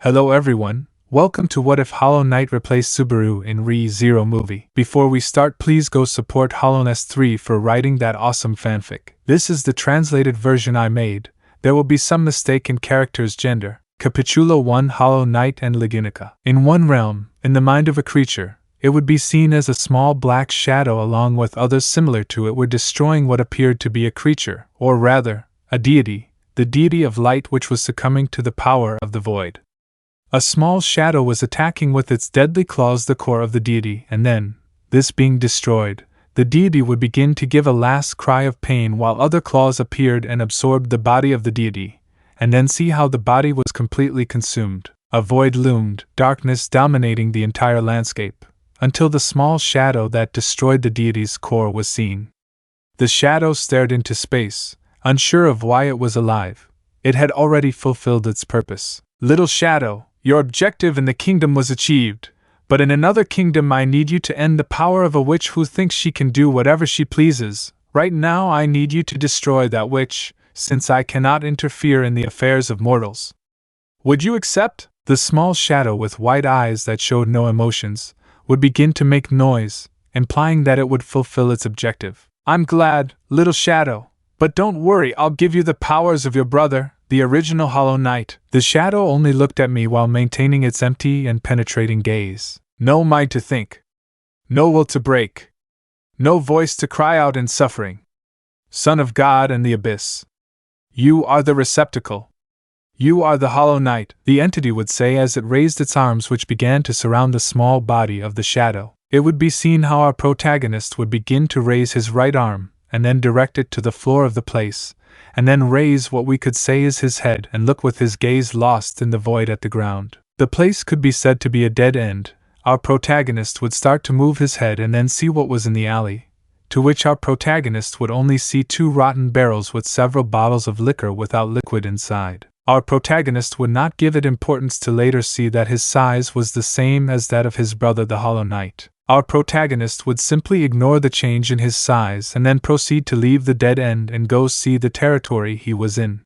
Hello everyone, welcome to What If Hollow Knight Replaced Subaru in Re-Zero movie. Before we start, please go support Hollowness3 for writing that awesome fanfic. This is the translated version I made. There will be some mistake in character's gender. Capitulo 1 Hollow Knight and Lagunica. In one realm, in the mind of a creature, it would be seen as a small black shadow along with others similar to it were destroying what appeared to be a creature, or rather, a deity, the deity of light which was succumbing to the power of the void. A small shadow was attacking with its deadly claws the core of the deity, and then, this being destroyed, the deity would begin to give a last cry of pain while other claws appeared and absorbed the body of the deity, and then see how the body was completely consumed. A void loomed, darkness dominating the entire landscape, until the small shadow that destroyed the deity's core was seen. The shadow stared into space, unsure of why it was alive. It had already fulfilled its purpose. Little shadow, your objective in the kingdom was achieved, but in another kingdom I need you to end the power of a witch who thinks she can do whatever she pleases. Right now I need you to destroy that witch, since I cannot interfere in the affairs of mortals. Would you accept? The small shadow with white eyes that showed no emotions would begin to make noise, implying that it would fulfill its objective. I'm glad, little shadow, but don't worry, I'll give you the powers of your brother, the original Hollow Knight. The shadow only looked at me while maintaining its empty and penetrating gaze. No mind to think. No will to break. No voice to cry out in suffering. Son of God and the abyss. You are the receptacle. You are the Hollow Knight, the entity would say as it raised its arms which began to surround the small body of the shadow. It would be seen how our protagonist would begin to raise his right arm, and then direct it to the floor of the place, and then raise what we could say is his head and look with his gaze lost in the void at the ground. The place could be said to be a dead end. Our protagonist would start to move his head and then see what was in the alley, to which our protagonist would only see 2 rotten barrels with several bottles of liquor without liquid inside. Our protagonist would not give it importance to later see that his size was the same as that of his brother the Hollow Knight. Our protagonist would simply ignore the change in his size and then proceed to leave the dead end and go see the territory he was in.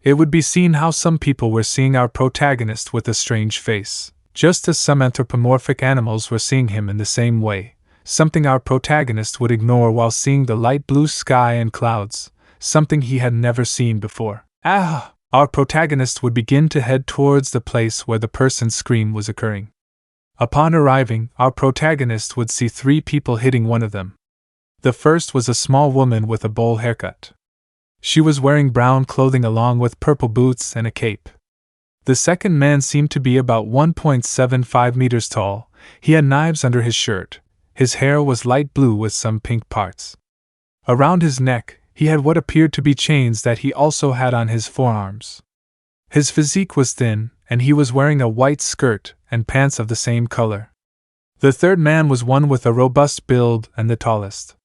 It would be seen how some people were seeing our protagonist with a strange face, just as some anthropomorphic animals were seeing him in the same way, something our protagonist would ignore while seeing the light blue sky and clouds, something he had never seen before. Ah! Our protagonist would begin to head towards the place where the person's scream was occurring. Upon arriving, our protagonist would see 3 people hitting one of them. The first was a small woman with a bowl haircut. She was wearing brown clothing along with purple boots and a cape. The second man seemed to be about 1.75 meters tall. He had knives under his shirt. His hair was light blue with some pink parts. Around his neck, he had what appeared to be chains that he also had on his forearms. His physique was thin, and he was wearing a white skirt and pants of the same color. The third man was one with a robust build and the tallest.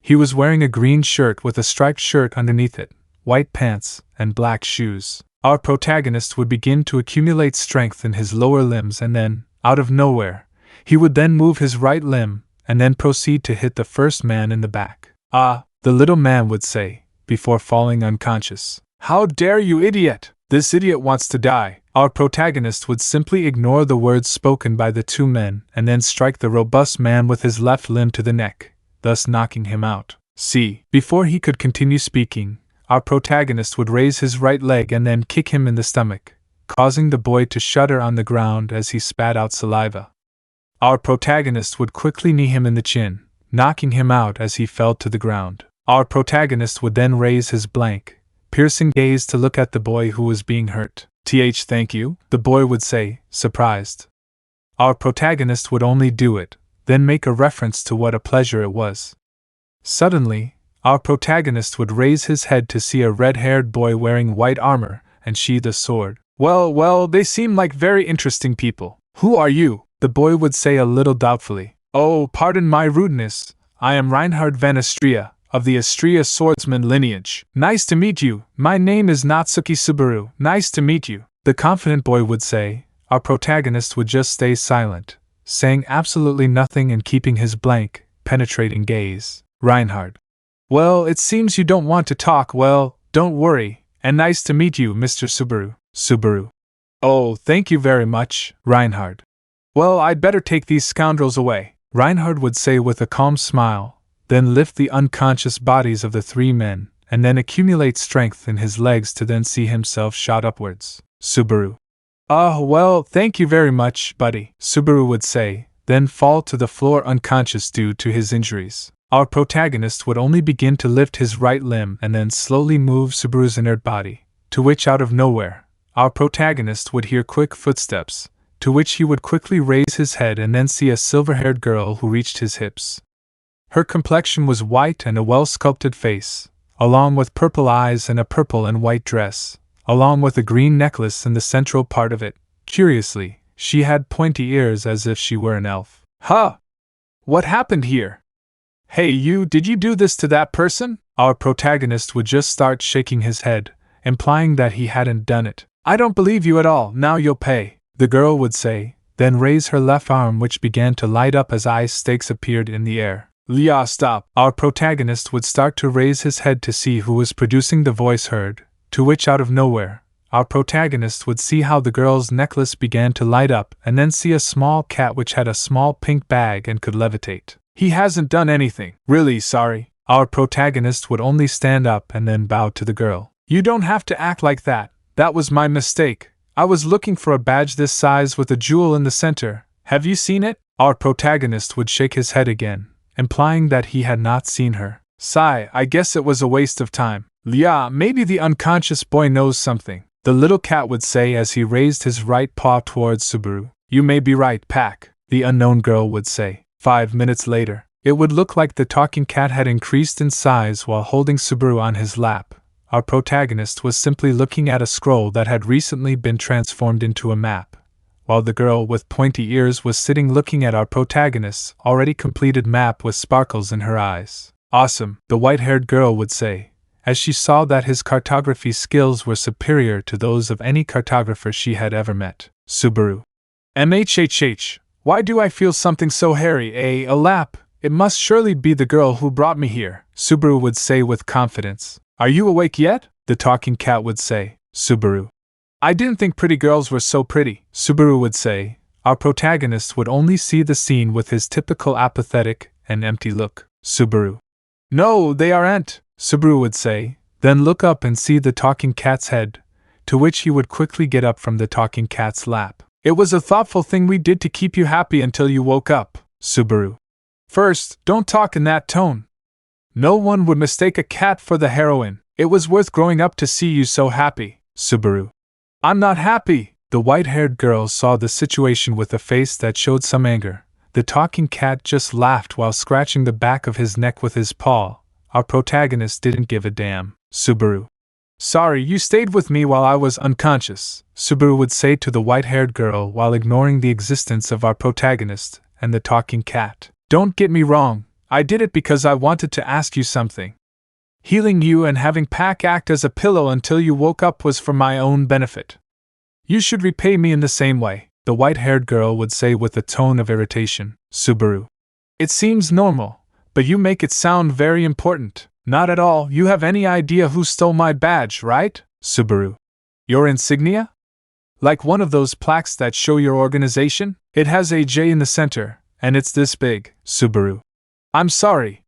He was wearing a green shirt with a striped shirt underneath it, white pants, and black shoes. Our protagonist would begin to accumulate strength in his lower limbs and then, out of nowhere, he would then move his right limb and then proceed to hit the first man in the back. Ah, the little man would say, before falling unconscious. How dare you, idiot! This idiot wants to die. Our protagonist would simply ignore the words spoken by the 2 men and then strike the robust man with his left limb to the neck, thus knocking him out. See, before he could continue speaking, our protagonist would raise his right leg and then kick him in the stomach, causing the boy to shudder on the ground as he spat out saliva. Our protagonist would quickly knee him in the chin, knocking him out as he fell to the ground. Our protagonist would then raise his blank, piercing gaze to look at the boy who was being hurt. Thank you, the boy would say, surprised. Our protagonist would only do it, then make a reference to what a pleasure it was. Suddenly, our protagonist would raise his head to see a red-haired boy wearing white armor and sheathe a sword. Well, they seem like very interesting people. Who are you? The boy would say a little doubtfully. Oh, pardon my rudeness, I am Reinhard van Astria, of the Astria swordsman lineage. Nice to meet you, my name is Natsuki Subaru, nice to meet you. The confident boy would say. Our protagonist would just stay silent, saying absolutely nothing and keeping his blank, penetrating gaze. Reinhard. Well, it seems you don't want to talk. Well, don't worry, and nice to meet you, Mr. Subaru. Subaru. Oh, thank you very much, Reinhard. Well, I'd better take these scoundrels away, Reinhard would say with a calm smile, then lift the unconscious bodies of the three men, and then accumulate strength in his legs to then see himself shot upwards. Subaru. Oh, well, thank you very much, buddy, Subaru would say, then fall to the floor unconscious due to his injuries. Our protagonist would only begin to lift his right limb and then slowly move Subaru's inert body, to which out of nowhere, our protagonist would hear quick footsteps, to which he would quickly raise his head and then see a silver-haired girl who reached his hips. Her complexion was white and a well-sculpted face, along with purple eyes and a purple and white dress, along with a green necklace in the central part of it. Curiously, she had pointy ears as if she were an elf. Huh! What happened here? Hey you, did you do this to that person? Our protagonist would just start shaking his head, implying that he hadn't done it. I don't believe you at all, now you'll pay, the girl would say, then raise her left arm which began to light up as ice stakes appeared in the air. Leah, stop! Our protagonist would start to raise his head to see who was producing the voice heard, to which out of nowhere, our protagonist would see how the girl's necklace began to light up and then see a small cat which had a small pink bag and could levitate. He hasn't done anything. Really sorry. Our protagonist would only stand up and then bow to the girl. You don't have to act like that. That was my mistake. I was looking for a badge this size with a jewel in the center. Have you seen it? Our protagonist would shake his head again, implying that he had not seen her. Sigh, I guess it was a waste of time. Yeah, maybe the unconscious boy knows something, the little cat would say as he raised his right paw towards Subaru. You may be right, Pack, the unknown girl would say. 5 minutes later, it would look like the talking cat had increased in size while holding Subaru on his lap. Our protagonist was simply looking at a scroll that had recently been transformed into a map, while the girl with pointy ears was sitting looking at our protagonist's already completed map with sparkles in her eyes. Awesome, the white-haired girl would say, as she saw that his cartography skills were superior to those of any cartographer she had ever met. Subaru. MHHH. Why do I feel something so hairy? A lap? It must surely be the girl who brought me here, Subaru would say with confidence. Are you awake yet? The talking cat would say. Subaru. I didn't think pretty girls were so pretty, Subaru would say. Our protagonist would only see the scene with his typical apathetic and empty look. Subaru. No, they aren't, Subaru would say, then look up and see the talking cat's head, to which he would quickly get up from the talking cat's lap. It was a thoughtful thing we did to keep you happy until you woke up, Subaru. First, don't talk in that tone. No one would mistake a cat for the heroine. It was worth growing up to see you so happy, Subaru. I'm not happy. The white-haired girl saw the situation with a face that showed some anger. The talking cat just laughed while scratching the back of his neck with his paw. Our protagonist didn't give a damn. Subaru. Sorry, you stayed with me while I was unconscious, Subaru would say to the white-haired girl while ignoring the existence of our protagonist and the talking cat. Don't get me wrong, I did it because I wanted to ask you something. Healing you and having Pack act as a pillow until you woke up was for my own benefit. You should repay me in the same way, the white-haired girl would say with a tone of irritation. Subaru. It seems normal, but you make it sound very important. Not at all. You have any idea who stole my badge, right? Subaru. Your insignia? Like one of those plaques that show your organization? It has a J in the center, and it's this big. Subaru. I'm sorry.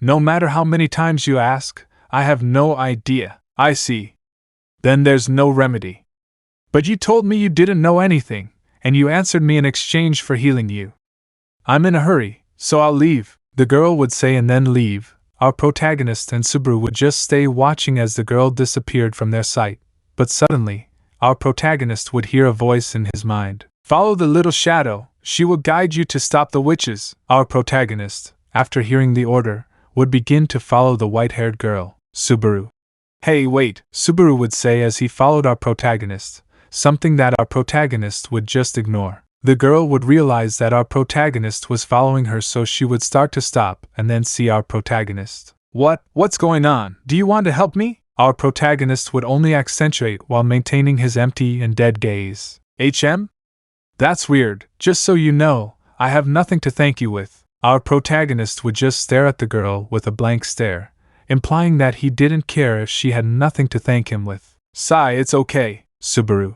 No matter how many times you ask, I have no idea. I see. Then there's no remedy. But you told me you didn't know anything, and you answered me in exchange for healing you. I'm in a hurry, so I'll leave, the girl would say and then leave. Our protagonist and Subaru would just stay watching as the girl disappeared from their sight, but suddenly, our protagonist would hear a voice in his mind. Follow the little shadow, she will guide you to stop the witches. Our protagonist, after hearing the order, would begin to follow the white-haired girl. Subaru. Hey, wait, Subaru would say as he followed our protagonist, something that our protagonist would just ignore. The girl would realize that our protagonist was following her, so she would start to stop and then see our protagonist. What's going on? Do you want to help me? Our protagonist would only accentuate while maintaining his empty and dead gaze. That's weird. Just so you know, I have nothing to thank you with. Our protagonist would just stare at the girl with a blank stare, implying that he didn't care if she had nothing to thank him with. Sigh, it's okay, Subaru.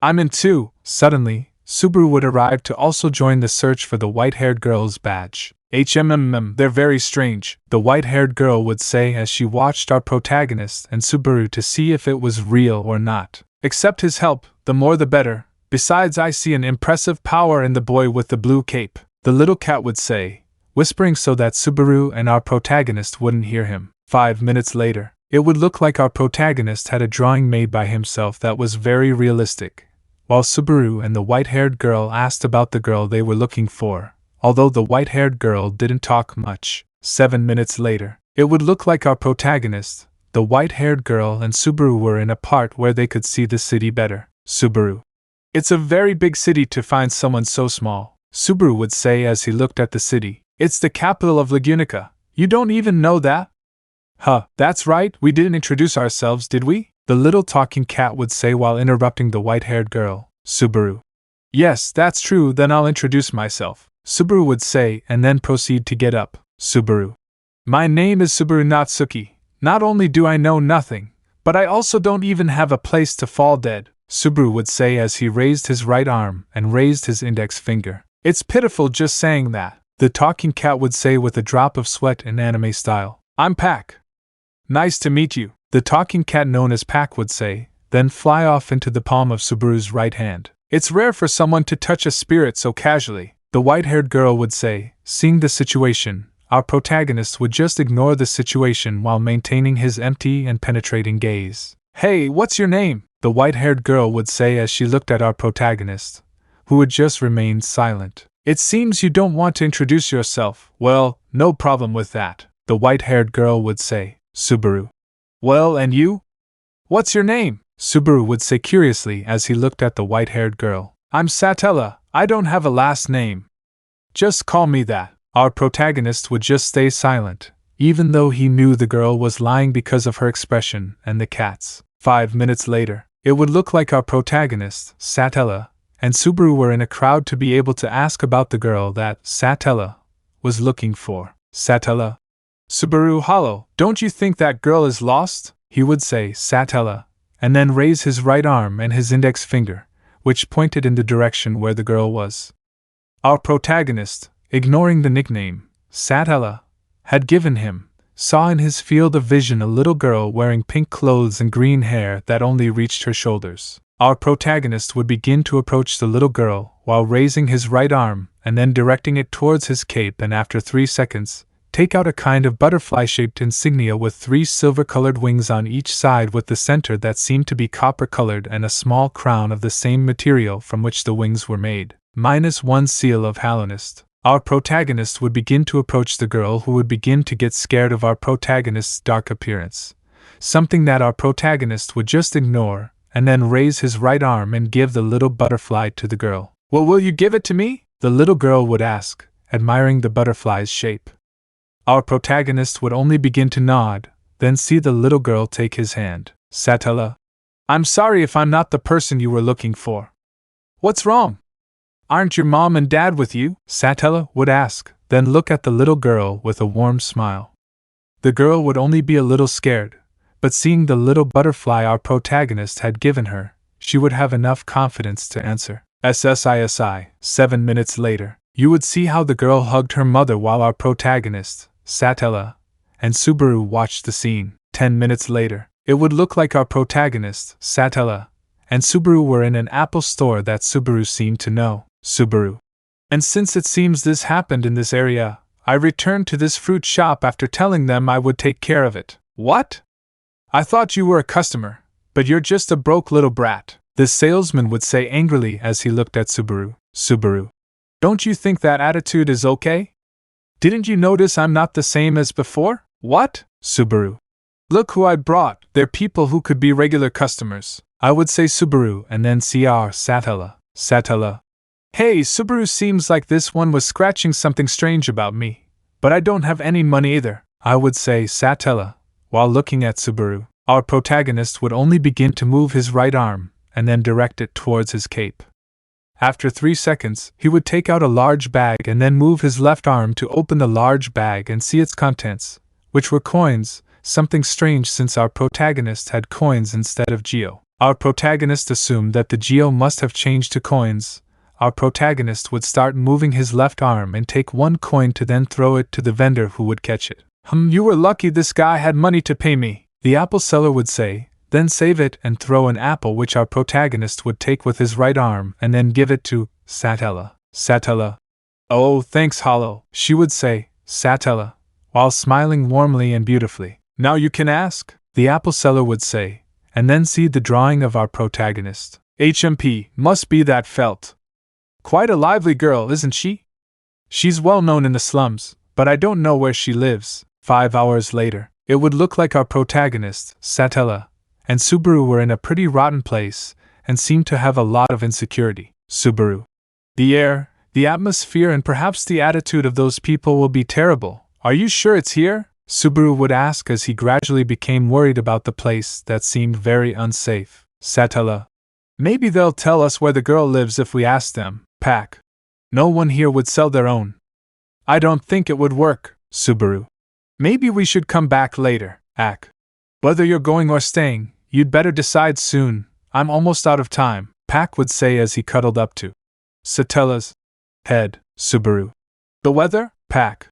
I'm in too. Suddenly, Subaru would arrive to also join the search for the white-haired girl's badge. They're very strange, the white-haired girl would say as she watched our protagonist and Subaru to see if it was real or not. Accept his help, the more the better. Besides, I see an impressive power in the boy with the blue cape, the little cat would say, whispering so that Subaru and our protagonist wouldn't hear him. 5 minutes later, it would look like our protagonist had a drawing made by himself that was very realistic, while Subaru and the white-haired girl asked about the girl they were looking for, although the white-haired girl didn't talk much. 7 minutes later, it would look like our protagonist, the white-haired girl and Subaru were in a part where they could see the city better. Subaru. It's a very big city to find someone so small, Subaru would say as he looked at the city. It's the capital of Lagunica. You don't even know that? Huh, that's right, we didn't introduce ourselves, did we? The little talking cat would say while interrupting the white-haired girl. Subaru. Yes, that's true, then I'll introduce myself, Subaru would say and then proceed to get up. Subaru. My name is Subaru Natsuki. Not only do I know nothing, but I also don't even have a place to fall dead, Subaru would say as he raised his right arm and raised his index finger. It's pitiful just saying that, the talking cat would say with a drop of sweat in anime style. I'm Pac. Nice to meet you, the talking cat known as Pac would say, then fly off into the palm of Subaru's right hand. It's rare for someone to touch a spirit so casually, the white-haired girl would say. Seeing the situation, our protagonist would just ignore the situation while maintaining his empty and penetrating gaze. Hey, what's your name? The white-haired girl would say as she looked at our protagonist, who had just remained silent. It seems you don't want to introduce yourself. Well, no problem with that, the white-haired girl would say. Subaru. Well, and you? What's your name? Subaru would say curiously as he looked at the white-haired girl. I'm Satella, I don't have a last name. Just call me that. Our protagonist would just stay silent, even though he knew the girl was lying because of her expression and the cat's. 5 minutes later, it would look like our protagonist, Satella, and Subaru were in a crowd to be able to ask about the girl that Satella was looking for. Satella. Subaru, hollow, don't you think that girl is lost? He would say, Satella, and then raise his right arm and his index finger, which pointed in the direction where the girl was. Our protagonist, ignoring the nickname Satella had given him, saw in his field of vision a little girl wearing pink clothes and green hair that only reached her shoulders. Our protagonist would begin to approach the little girl while raising his right arm and then directing it towards his cape, and after 3 seconds, take out a kind of butterfly-shaped insignia with 3 silver-colored wings on each side with the center that seemed to be copper-colored and a small crown of the same material from which the wings were made. -1 seal of Hallownist. Our protagonist would begin to approach the girl, who would begin to get scared of our protagonist's dark appearance, something that our protagonist would just ignore, and then raise his right arm and give the little butterfly to the girl. Well, will you give it to me? The little girl would ask, admiring the butterfly's shape. Our protagonist would only begin to nod, then see the little girl take his hand. Satella. I'm sorry if I'm not the person you were looking for. What's wrong? Aren't your mom and dad with you? Satella would ask, then look at the little girl with a warm smile. The girl would only be a little scared, but seeing the little butterfly our protagonist had given her, she would have enough confidence to answer. SSISI. 7 minutes later, you would see how the girl hugged her mother while our protagonist, Satella, and Subaru watched the scene. 10 minutes later, it would look like our protagonist, Satella, and Subaru were in an Apple store that Subaru seemed to know. Subaru. And since it seems this happened in this area, I returned to this fruit shop after telling them I would take care of it. What? I thought you were a customer, but you're just a broke little brat, the salesman would say angrily as he looked at Subaru. Subaru. Don't you think that attitude is okay? Didn't you notice I'm not the same as before? What? Subaru. Look who I brought, they're people who could be regular customers, I would say Subaru and then see our Satella. Satella. Hey, Subaru, seems like this one was scratching something strange about me, but I don't have any money either, I would say Satella, while looking at Subaru. Our protagonist would only begin to move his right arm and then direct it towards his cape. After 3 seconds, he would take out a large bag and then move his left arm to open the large bag and see its contents, which were coins, something strange since our protagonist had coins instead of geo. Our protagonist assumed that the geo must have changed to coins. Our protagonist would start moving his left arm and take one coin to then throw it to the vendor who would catch it. You were lucky this guy had money to pay me, the apple seller would say, then save it and throw an apple which our protagonist would take with his right arm and then give it to Satella. Satella. Oh, thanks, Hollow, she would say, Satella, while smiling warmly and beautifully. Now you can ask, the apple seller would say, and then see the drawing of our protagonist. HMP, must be that Felt. Quite a lively girl, isn't she? She's well known in the slums, but I don't know where she lives. 5 hours later, it would look like our protagonist, Satella, and Subaru were in a pretty rotten place, and seemed to have a lot of insecurity. Subaru. The air, the atmosphere, and perhaps the attitude of those people will be terrible. Are you sure it's here? Subaru would ask as he gradually became worried about the place that seemed very unsafe. Satella. Maybe they'll tell us where the girl lives if we ask them. Pack. No one here would sell their own. I don't think it would work. Subaru. Maybe we should come back later. Ak. Whether you're going or staying, you'd better decide soon. I'm almost out of time, Pack would say as he cuddled up to Satella's head. Subaru. The weather? Pack.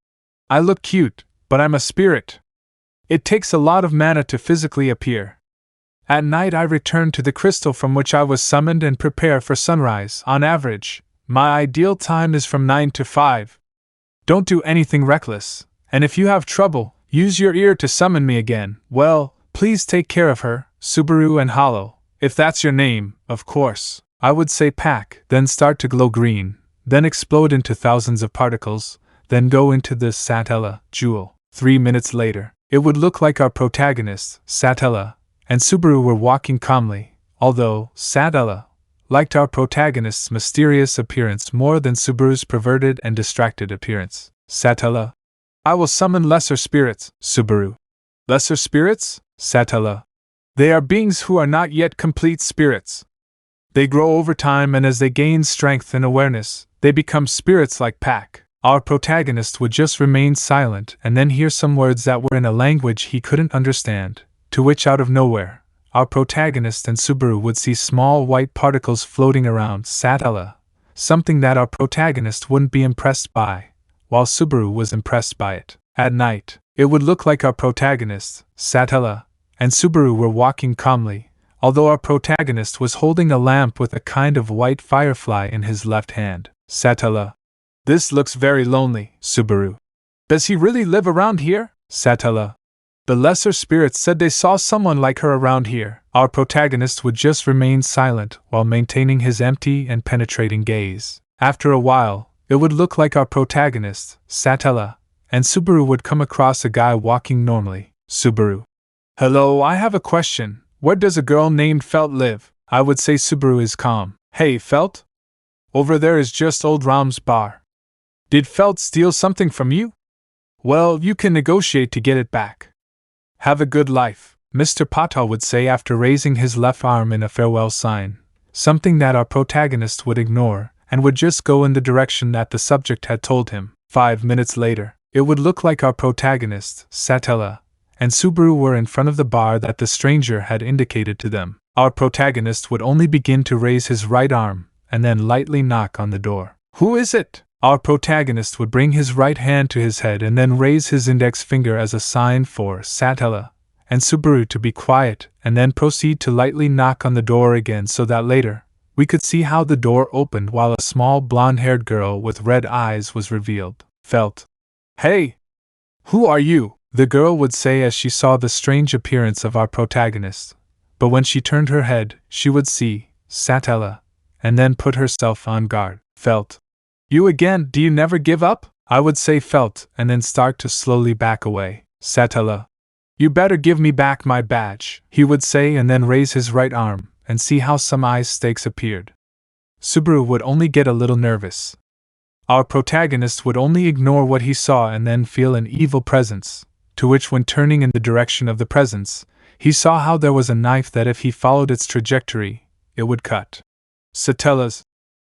I look cute, but I'm a spirit. It takes a lot of mana to physically appear. At night I return to the crystal from which I was summoned and prepare for sunrise. On average, my ideal time is from 9 to 5. Don't do anything reckless, and if you have trouble, use your ear to summon me again. Well, please take care of her, Subaru and Hollow, if that's your name, of course. I would say Pack, then start to glow green, then explode into thousands of particles, then go into the Satella jewel. 3 minutes later, it would look like our protagonists, Satella, and Subaru were walking calmly, although Satella liked our protagonist's mysterious appearance more than Subaru's perverted and distracted appearance. Satella. I will summon lesser spirits, Subaru. Lesser spirits? Satella. They are beings who are not yet complete spirits. They grow over time, and as they gain strength and awareness, they become spirits like Pack. Our protagonist would just remain silent and then hear some words that were in a language he couldn't understand, to which out of nowhere, our protagonist and Subaru would see small white particles floating around Satella, something that our protagonist wouldn't be impressed by, while Subaru was impressed by it. At night, it would look like our protagonist, Satella, and Subaru were walking calmly, although our protagonist was holding a lamp with a kind of white firefly in his left hand. Satella. This looks very lonely, Subaru. Does he really live around here? Satella. The lesser spirits said they saw someone like her around here. Our protagonist would just remain silent while maintaining his empty and penetrating gaze. After a while, it would look like our protagonist, Satella, and Subaru would come across a guy walking normally. Subaru. Hello, I have a question. Where does a girl named Felt live? I would say Subaru is calm. Hey, Felt? Over there is just old Ram's bar. Did Felt steal something from you? Well, you can negotiate to get it back. Have a good life, Mr. Pata would say after raising his left arm in a farewell sign, something that our protagonist would ignore, and would just go in the direction that the subject had told him. 5 minutes later, it would look like our protagonist, Satella, and Subaru were in front of the bar that the stranger had indicated to them. Our protagonist would only begin to raise his right arm, and then lightly knock on the door. Who is it? Our protagonist would bring his right hand to his head and then raise his index finger as a sign for Satella and Subaru to be quiet, and then proceed to lightly knock on the door again so that later, we could see how the door opened while a small blonde-haired girl with red eyes was revealed. Felt. Hey! Who are you? The girl would say as she saw the strange appearance of our protagonist, but when she turned her head, she would see Satella, and then put herself on guard. Felt. You again, do you never give up? I would say Felt, and then start to slowly back away. Satella. You better give me back my badge, he would say, and then raise his right arm, and see how some ice stakes appeared. Subaru would only get a little nervous. Our protagonist would only ignore what he saw and then feel an evil presence, to which when turning in the direction of the presence, he saw how there was a knife that if he followed its trajectory, it would cut Satella's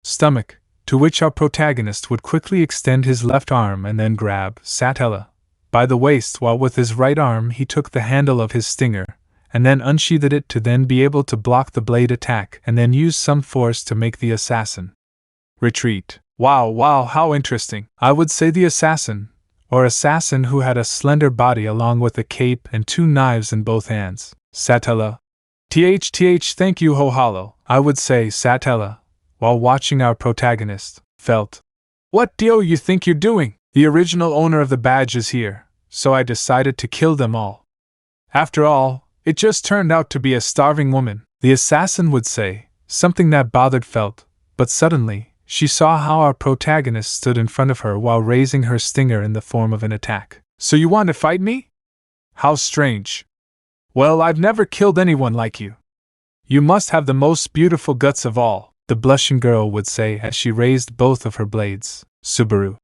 stomach, to which our protagonist would quickly extend his left arm and then grab Satella by the waist while with his right arm he took the handle of his stinger, and then unsheathed it to then be able to block the blade attack and then use some force to make the assassin retreat. Wow, how interesting. I would say the assassin who had a slender body along with a cape and 2 knives in both hands. Satella. Thank you, Hollow. I would say Satella, while watching our protagonist, felt. What do you think you're doing? The original owner of the badge is here, so I decided to kill them all. After all, it just turned out to be a starving woman, the assassin would say, something that bothered Felt, but suddenly, she saw how our protagonist stood in front of her while raising her stinger in the form of an attack. So you want to fight me? How strange. Well, I've never killed anyone like you. You must have the most beautiful guts of all, the blushing girl would say as she raised both of her blades. Subaru.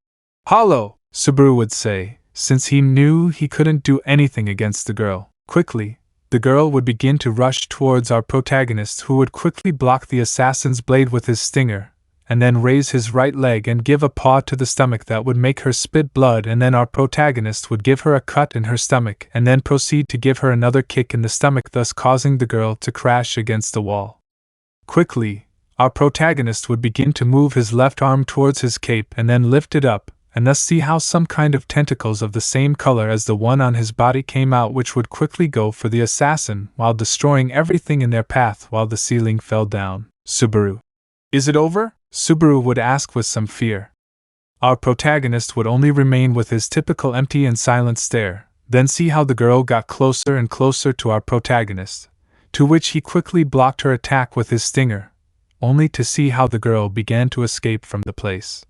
Hollow, Subaru would say, since he knew he couldn't do anything against the girl. Quickly, the girl would begin to rush towards our protagonist, who would quickly block the assassin's blade with his stinger, and then raise his right leg and give a paw to the stomach that would make her spit blood, and then our protagonist would give her a cut in her stomach and then proceed to give her another kick in the stomach, thus causing the girl to crash against the wall. Quickly, our protagonist would begin to move his left arm towards his cape and then lift it up, and thus see how some kind of tentacles of the same color as the one on his body came out, which would quickly go for the assassin while destroying everything in their path while the ceiling fell down. Subaru. Is it over? Subaru would ask with some fear. Our protagonist would only remain with his typical empty and silent stare, then see how the girl got closer and closer to our protagonist, to which he quickly blocked her attack with his stinger, only to see how the girl began to escape from the place.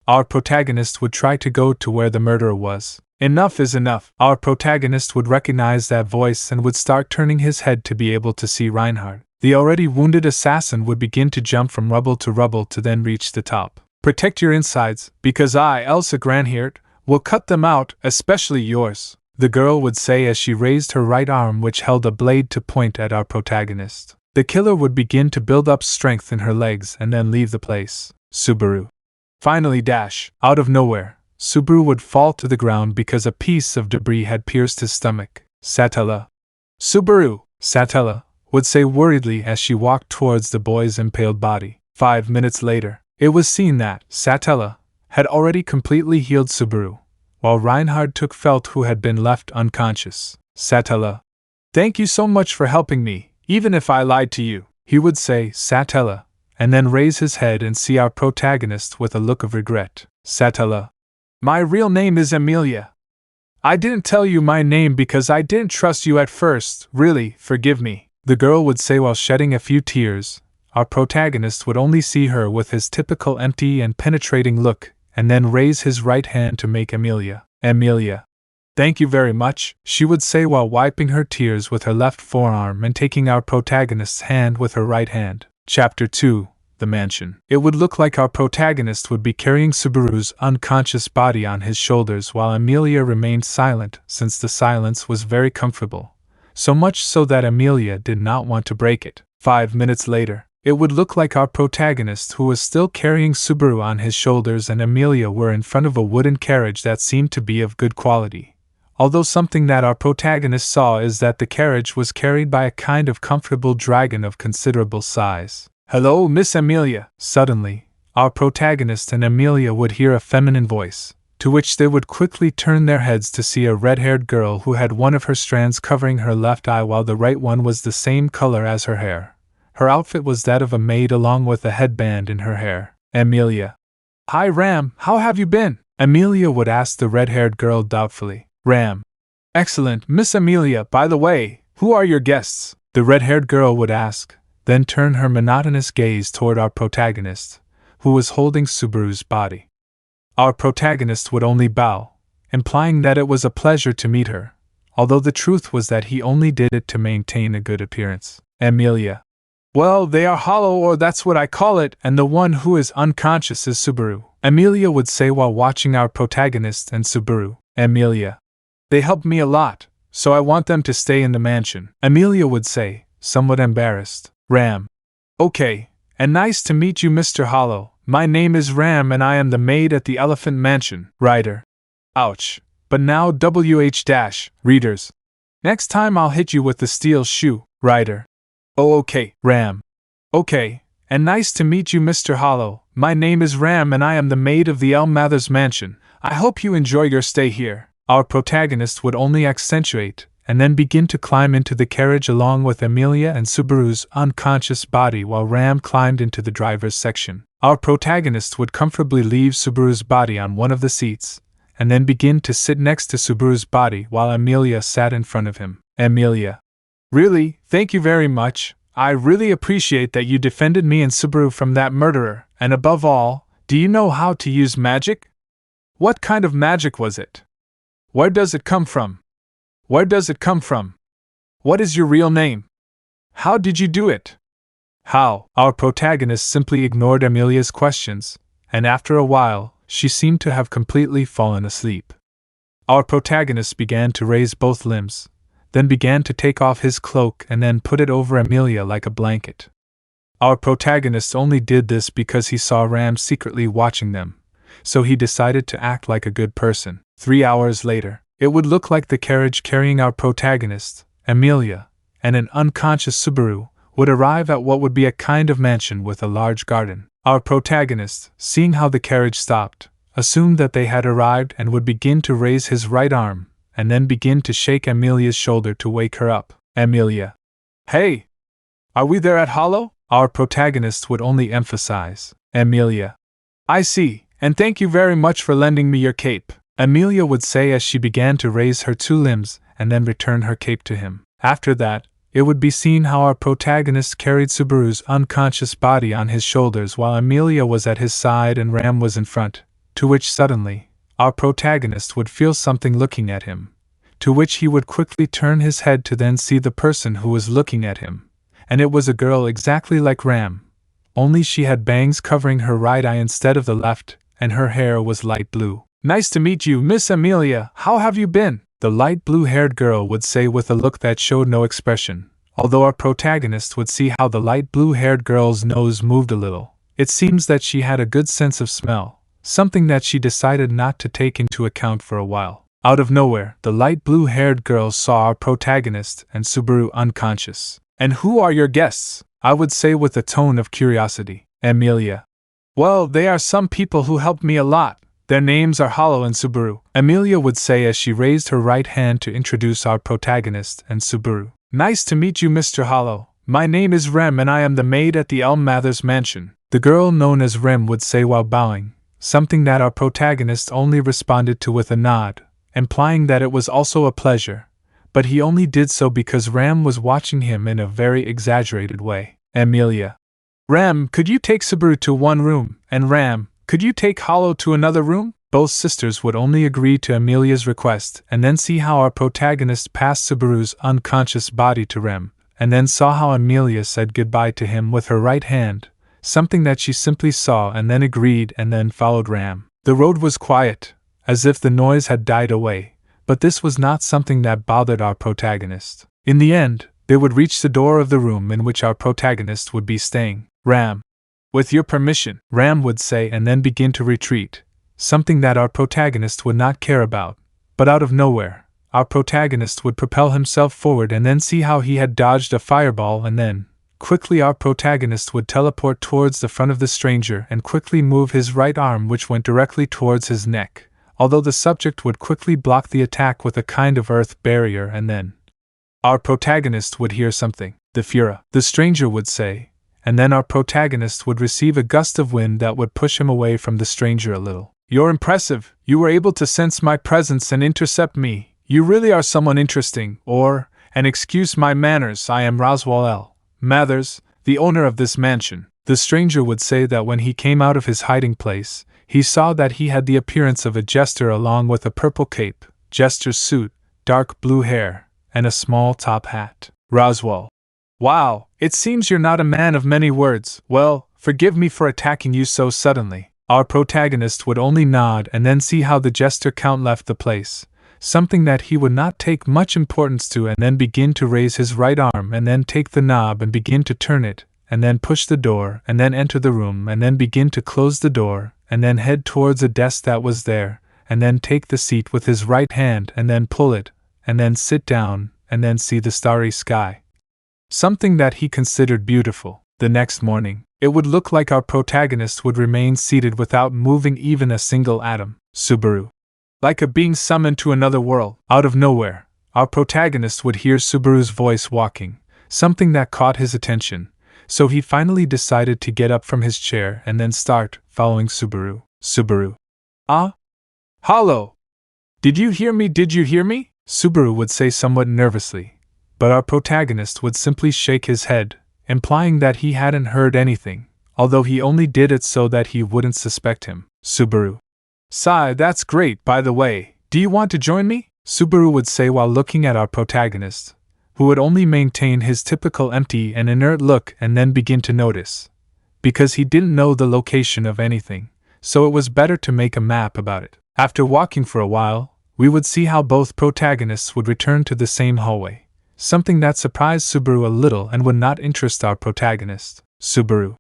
Our protagonist would try to go to where the murderer was. Enough is enough. Our protagonist would recognize that voice and would start turning his head to be able to see Reinhard. The already wounded assassin would begin to jump from rubble to then reach the top. Protect your insides, because I, Elsa Granhirt, will cut them out, especially yours, the girl would say as she raised her right arm, which held a blade, to point at our protagonist. The killer would begin to build up strength in her legs and then leave the place. Subaru. Finally, out of nowhere, Subaru would fall to the ground because a piece of debris had pierced his stomach. Satella. Subaru, Satella would say worriedly as she walked towards the boy's impaled body. 5 minutes later, it was seen that Satella had already completely healed Subaru, while Reinhard took Felt, who had been left unconscious. Satella. Thank you so much for helping me, even if I lied to you, he would say, Satella, and then raise his head and see our protagonist with a look of regret. Satella. My real name is Emilia. I didn't tell you my name because I didn't trust you at first, really, forgive me, the girl would say while shedding a few tears. Our protagonist would only see her with his typical empty and penetrating look, and then raise his right hand to make Emilia. Thank you very much, she would say while wiping her tears with her left forearm and taking our protagonist's hand with her right hand. Chapter 2. The Mansion. It would look like our protagonist would be carrying Subaru's unconscious body on his shoulders while Emilia remained silent, since the silence was very comfortable, so much so that Emilia did not want to break it. 5 minutes later, it would look like our protagonist, who was still carrying Subaru on his shoulders, and Emilia were in front of a wooden carriage that seemed to be of good quality. Although something that our protagonist saw is that the carriage was carried by a kind of comfortable dragon of considerable size. Hello, Miss Emilia. Suddenly, our protagonist and Emilia would hear a feminine voice, to which they would quickly turn their heads to see a red-haired girl who had one of her strands covering her left eye while the right one was the same color as her hair. Her outfit was that of a maid along with a headband in her hair. Emilia. Hi Ram, how have you been? Emilia would ask the red-haired girl doubtfully. Ram. Excellent, Miss Emilia. By the way, who are your guests? The red-haired girl would ask, then turn her monotonous gaze toward our protagonist, who was holding Subaru's body. Our protagonist would only bow, implying that it was a pleasure to meet her, although the truth was that he only did it to maintain a good appearance. Emilia. Well, they are hollow, or that's what I call it, and the one who is unconscious is Subaru, Emilia would say while watching our protagonist and Subaru. Emilia. They helped me a lot, so I want them to stay in the mansion, Emilia would say, somewhat embarrassed. Ram. Okay, and nice to meet you, Mr. Hollow. My name is Ram and I am the maid at the Elephant Mansion. Writer. Ouch. But now WH-readers. Next time I'll hit you with the steel shoe, Ryder. Oh, okay, Ram. Okay, and nice to meet you, Mr. Hollow. My name is Ram and I am the maid of the Elm Mathers mansion. I hope you enjoy your stay here. Our protagonist would only accentuate, and then begin to climb into the carriage along with Amelia and Subaru's unconscious body while Ram climbed into the driver's section. Our protagonist would comfortably leave Subaru's body on one of the seats, and then begin to sit next to Subaru's body while Amelia sat in front of him. Amelia. Really, thank you very much. I really appreciate that you defended me and Subaru from that murderer, and above all, do you know how to use magic? What kind of magic was it? Where does it come from? Where does it come from? What is your real name? How did you do it? How? Our protagonist simply ignored Amelia's questions, and after a while, she seemed to have completely fallen asleep. Our protagonist began to raise both limbs, then began to take off his cloak and then put it over Amelia like a blanket. Our protagonist only did this because he saw Ram secretly watching them, so he decided to act like a good person. 3 hours later, it would look like the carriage carrying our protagonist, Amelia, and an unconscious Subaru would arrive at what would be a kind of mansion with a large garden. Our protagonist, seeing how the carriage stopped, assumed that they had arrived and would begin to raise his right arm, and then begin to shake Amelia's shoulder to wake her up. Amelia. Hey! Are we there at Hollow? Our protagonist would only emphasize. Amelia. I see, and thank you very much for lending me your cape, Amelia would say as she began to raise her 2 limbs and then return her cape to him. After that, it would be seen how our protagonist carried Subaru's unconscious body on his shoulders while Amelia was at his side and Ram was in front, to which suddenly, our protagonist would feel something looking at him, to which he would quickly turn his head to then see the person who was looking at him, and it was a girl exactly like Ram, only she had bangs covering her right eye instead of the left, and her hair was light blue. Nice to meet you, Miss Amelia. How have you been? The light blue-haired girl would say with a look that showed no expression, although our protagonist would see how the light blue-haired girl's nose moved a little. It seems that she had a good sense of smell, something that she decided not to take into account for a while. Out of nowhere, the light blue-haired girl saw our protagonist and Subaru unconscious. And who are your guests? I would say with a tone of curiosity. Amelia. Well, they are some people who helped me a lot. Their names are Hollow and Subaru, Amelia would say as she raised her right hand to introduce our protagonist and Subaru. Nice to meet you, Mr. Hollow. My name is Rem and I am the maid at the Elm Mathers mansion, the girl known as Rem would say while bowing, something that our protagonist only responded to with a nod, implying that it was also a pleasure, but he only did so because Ram was watching him in a very exaggerated way. Amelia. Ram, could you take Subaru to one room, and Ram, could you take Hollow to another room? Both sisters would only agree to Amelia's request and then see how our protagonist passed Subaru's unconscious body to Rem, and then saw how Amelia said goodbye to him with her right hand, something that she simply saw and then agreed and then followed Ram. The road was quiet, as if the noise had died away, but this was not something that bothered our protagonist. In the end, they would reach the door of the room in which our protagonist would be staying. Ram. With your permission, Ram would say and then begin to retreat, something that our protagonist would not care about. But out of nowhere, our protagonist would propel himself forward and then see how he had dodged a fireball and then, quickly our protagonist would teleport towards the front of the stranger and quickly move his right arm which went directly towards his neck, although the subject would quickly block the attack with a kind of earth barrier and then our protagonist would hear something. The Fura, the stranger would say, and then our protagonist would receive a gust of wind that would push him away from the stranger a little. You're impressive. You were able to sense my presence and intercept me. You really are someone interesting, and excuse my manners, I am Roswell L. Mathers, the owner of this mansion. The stranger would say that when he came out of his hiding place, he saw that he had the appearance of a jester along with a purple cape, jester's suit, dark blue hair, and a small top hat. Roswell. Wow, it seems you're not a man of many words. Well, forgive me for attacking you so suddenly. Our protagonist would only nod and then see how the jester count left the place, something that he would not take much importance to, and then begin to raise his right arm and then take the knob and begin to turn it, and then push the door and then enter the room and then begin to close the door and then head towards a desk that was there, and then take the seat with his right hand and then pull it, and then sit down, and then see the starry sky. Something that he considered beautiful. The next morning, it would look like our protagonist would remain seated without moving even a single atom. Subaru. Like a being summoned to another world. Out of nowhere, our protagonist would hear Subaru's voice walking, something that caught his attention, so he finally decided to get up from his chair and then start following Subaru. Subaru. Ah? Hello! Did you hear me? Did you hear me? Subaru would say somewhat nervously, but our protagonist would simply shake his head, implying that he hadn't heard anything, although he only did it so that he wouldn't suspect him. Subaru. Sigh, that's great, by the way. Do you want to join me? Subaru would say while looking at our protagonist, who would only maintain his typical empty and inert look and then begin to notice. Because he didn't know the location of anything, so it was better to make a map about it. After walking for a while, we would see how both protagonists would return to the same hallway, something that surprised Subaru a little and would not interest our protagonist. Subaru.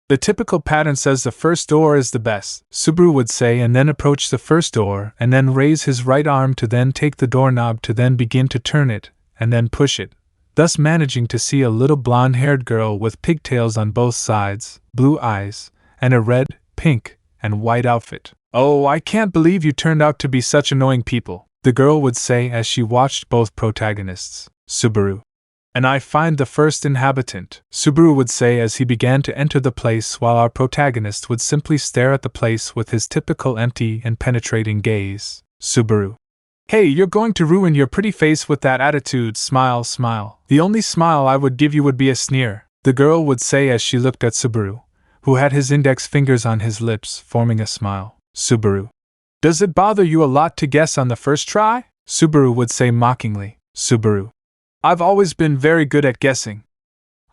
The typical pattern says the first door is the best, Subaru would say, and then approach the first door and then raise his right arm to then take the doorknob to then begin to turn it and then push it, thus managing to see a little blonde-haired girl with pigtails on both sides, blue eyes, and a red, pink, and white outfit. Oh, I can't believe you turned out to be such annoying people, the girl would say as she watched both protagonists. Subaru. And I find the first inhabitant, Subaru would say as he began to enter the place while our protagonist would simply stare at the place with his typical empty and penetrating gaze. Subaru. Hey, you're going to ruin your pretty face with that attitude, smile, smile. The only smile I would give you would be a sneer, the girl would say as she looked at Subaru, who had his index fingers on his lips, forming a smile. Subaru. Does it bother you a lot to guess on the first try? Subaru would say mockingly. Subaru. I've always been very good at guessing.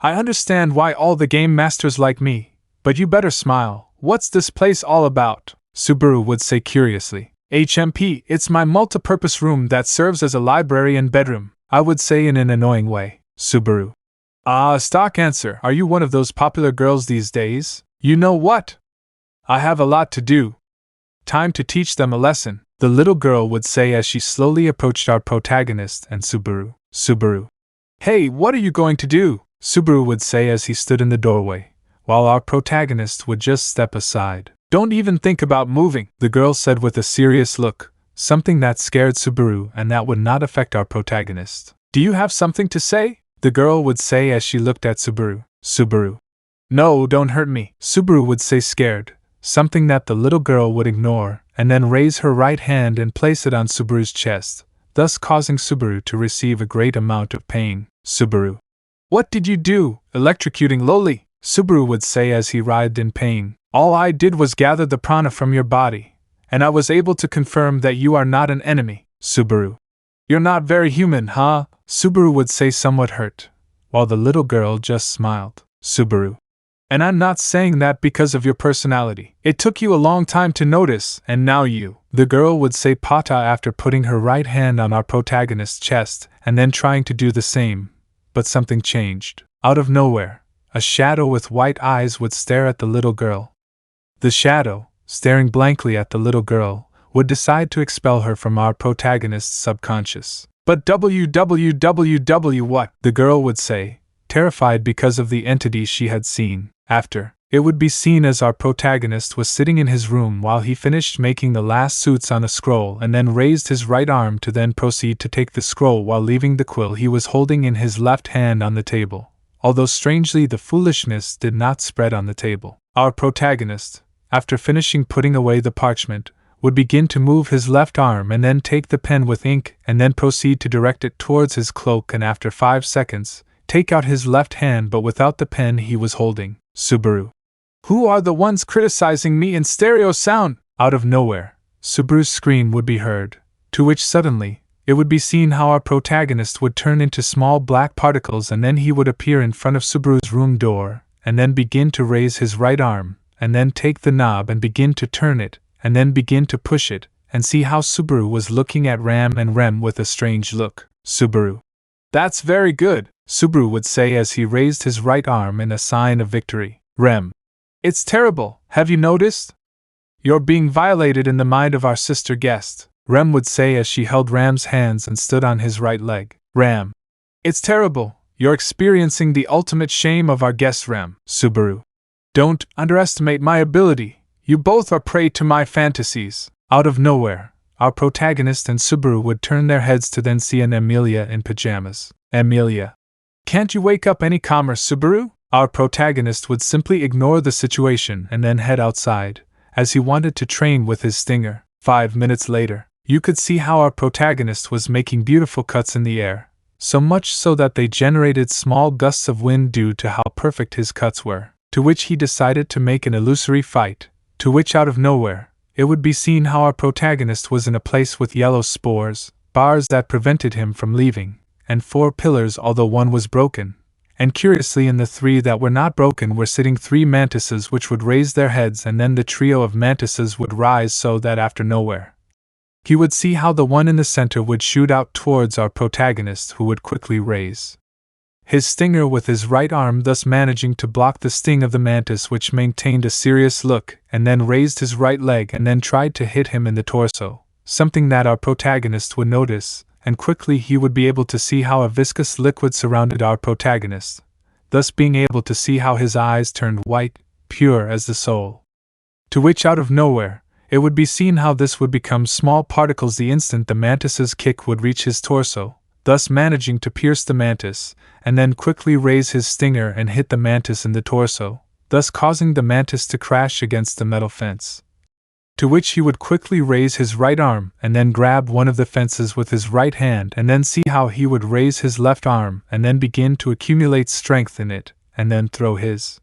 I understand why all the game masters like me, but you better smile. What's this place all about? Subaru would say curiously. HMP, it's my multipurpose room that serves as a library and bedroom, I would say in an annoying way. Subaru. Ah, stock answer. Are you one of those popular girls these days? You know what? I have a lot to do. Time to teach them a lesson, the little girl would say as she slowly approached our protagonist and Subaru. Subaru. Hey, what are you going to do? Subaru would say as he stood in the doorway, while our protagonist would just step aside. Don't even think about moving, the girl said with a serious look, something that scared Subaru and that would not affect our protagonist. Do you have something to say? The girl would say as she looked at Subaru. Subaru. No, don't hurt me, Subaru would say scared, something that the little girl would ignore, and then raise her right hand and place it on Subaru's chest, thus causing Subaru to receive a great amount of pain. Subaru. What did you do? Electrocuting Loli, Subaru would say as he writhed in pain. All I did was gather the prana from your body, and I was able to confirm that you are not an enemy. Subaru. You're not very human, huh? Subaru would say somewhat hurt, while the little girl just smiled. Subaru. And I'm not saying that because of your personality. It took you a long time to notice, and now you, the girl would say pata after putting her right hand on our protagonist's chest and then trying to do the same. But something changed. Out of nowhere, a shadow with white eyes would stare at the little girl. The shadow, staring blankly at the little girl, would decide to expel her from our protagonist's subconscious. But www what? The girl would say, terrified because of the entity she had seen. After, it would be seen as our protagonist was sitting in his room while he finished making the last suits on a scroll and then raised his right arm to then proceed to take the scroll while leaving the quill he was holding in his left hand on the table. Although strangely the foolishness did not spread on the table. Our protagonist, after finishing putting away the parchment, would begin to move his left arm and then take the pen with ink and then proceed to direct it towards his cloak and after 5 seconds, take out his left hand but without the pen he was holding. Subaru. Who are the ones criticizing me in stereo sound? Out of nowhere, Subaru's scream would be heard, to which suddenly, it would be seen how our protagonist would turn into small black particles and then he would appear in front of Subaru's room door, and then begin to raise his right arm, and then take the knob and begin to turn it, and then begin to push it, and see how Subaru was looking at Ram and Rem with a strange look. Subaru. That's very good, Subaru would say as he raised his right arm in a sign of victory. Rem. It's terrible, have you noticed? You're being violated in the mind of our sister guest, Rem would say as she held Ram's hands and stood on his right leg. Ram. It's terrible. You're experiencing the ultimate shame of our guest Rem, Subaru. Don't underestimate my ability. You both are prey to my fantasies. Out of nowhere, our protagonist and Subaru would turn their heads to then see an Emilia in pajamas. Emilia. Can't you wake up any calmer, Subaru? Our protagonist would simply ignore the situation and then head outside, as he wanted to train with his stinger. 5 minutes later, you could see how our protagonist was making beautiful cuts in the air, so much so that they generated small gusts of wind due to how perfect his cuts were, to which he decided to make an illusory fight, to which out of nowhere, it would be seen how our protagonist was in a place with yellow spores, bars that prevented him from leaving, and 4 pillars although one was broken. And curiously in the 3 that were not broken were sitting 3 mantises which would raise their heads, and then the trio of mantises would rise so that after nowhere, he would see how the one in the center would shoot out towards our protagonist, who would quickly raise his stinger with his right arm, thus managing to block the sting of the mantis, which maintained a serious look, and then raised his right leg and then tried to hit him in the torso, something that our protagonist would notice, and quickly he would be able to see how a viscous liquid surrounded our protagonist, thus being able to see how his eyes turned white, pure as the soul. To which out of nowhere, it would be seen how this would become small particles the instant the mantis's kick would reach his torso, thus managing to pierce the mantis, and then quickly raise his stinger and hit the mantis in the torso, thus causing the mantis to crash against the metal fence. To which he would quickly raise his right arm and then grab one of the fences with his right hand, and then see how he would raise his left arm and then begin to accumulate strength in it, and then throw his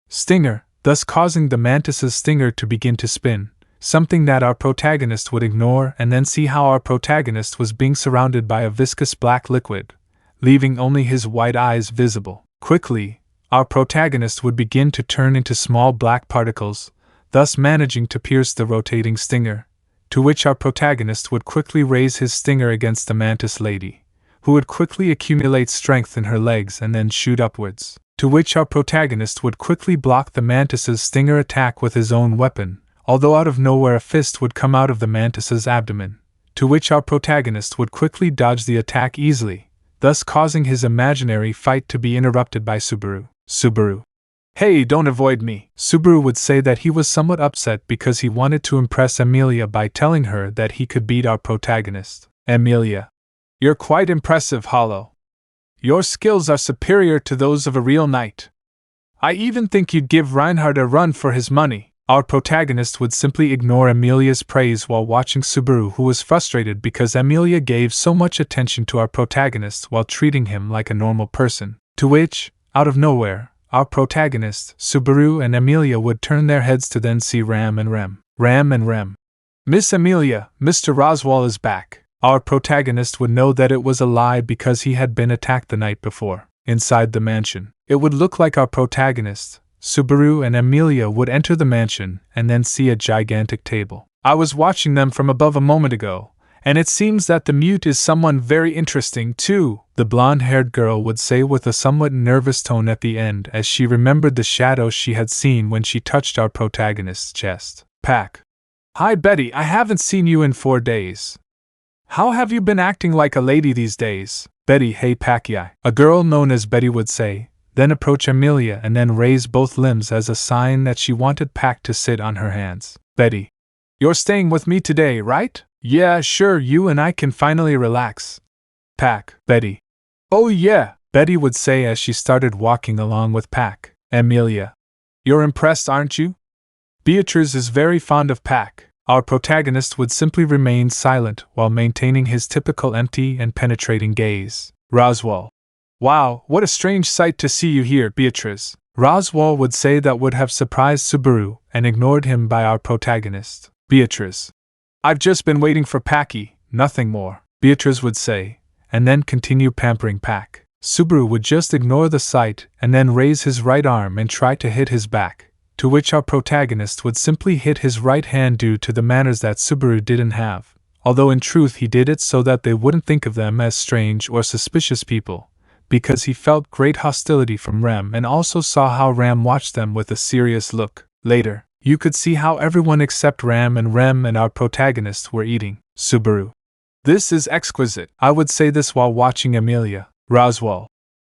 stinger, thus causing the mantis's stinger to begin to spin, something that our protagonist would ignore, and then see how our protagonist was being surrounded by a viscous black liquid, leaving only his white eyes visible. Quickly, our protagonist would begin to turn into small black particles, thus managing to pierce the rotating stinger, to which our protagonist would quickly raise his stinger against the mantis lady, who would quickly accumulate strength in her legs and then shoot upwards, to which our protagonist would quickly block the mantis's stinger attack with his own weapon, although out of nowhere a fist would come out of the mantis's abdomen, to which our protagonist would quickly dodge the attack easily, thus causing his imaginary fight to be interrupted by Subaru. Subaru. Hey, don't avoid me. Subaru would say that he was somewhat upset because he wanted to impress Emilia by telling her that he could beat our protagonist. Emilia. You're quite impressive, Hollow. Your skills are superior to those of a real knight. I even think you'd give Reinhard a run for his money. Our protagonist would simply ignore Emilia's praise while watching Subaru, who was frustrated because Emilia gave so much attention to our protagonist while treating him like a normal person, to which, out of nowhere, our protagonist, Subaru and Emilia would turn their heads to then see Ram and Rem. Ram and Rem. Miss Emilia, Mr. Roswell is back. Our protagonist would know that it was a lie because he had been attacked the night before. Inside the mansion, it would look like our protagonist, Subaru and Emilia would enter the mansion and then see a gigantic table. I was watching them from above a moment ago, and it seems that the mute is someone very interesting too, the blonde-haired girl would say with a somewhat nervous tone at the end as she remembered the shadow she had seen when she touched our protagonist's chest. Pack. Hi Betty, I haven't seen you in 4 days. How have you been acting like a lady these days? Betty, hey Packy, a girl known as Betty would say, then approach Emilia and then raise both limbs as a sign that she wanted Pack to sit on her hands. Betty. You're staying with me today, right? Yeah, sure, you and I can finally relax. Pack. Betty. Oh yeah, Betty would say as she started walking along with Pack. Emilia. You're impressed, aren't you? Beatrice is very fond of Pack. Our protagonist would simply remain silent while maintaining his typical empty and penetrating gaze. Roswell. Wow, what a strange sight to see you here, Beatrice. Roswell would say that would have surprised Subaru and ignored him by our protagonist. Beatrice. I've just been waiting for Packy, nothing more, Beatrice would say, and then continue pampering Pack. Subaru would just ignore the sight and then raise his right arm and try to hit his back, to which our protagonist would simply hit his right hand due to the manners that Subaru didn't have, although in truth he did it so that they wouldn't think of them as strange or suspicious people, because he felt great hostility from Rem and also saw how Ram watched them with a serious look. Later, you could see how everyone except Ram and Rem and our protagonist were eating. Subaru. This is exquisite. I would say this while watching Emilia. Roswell.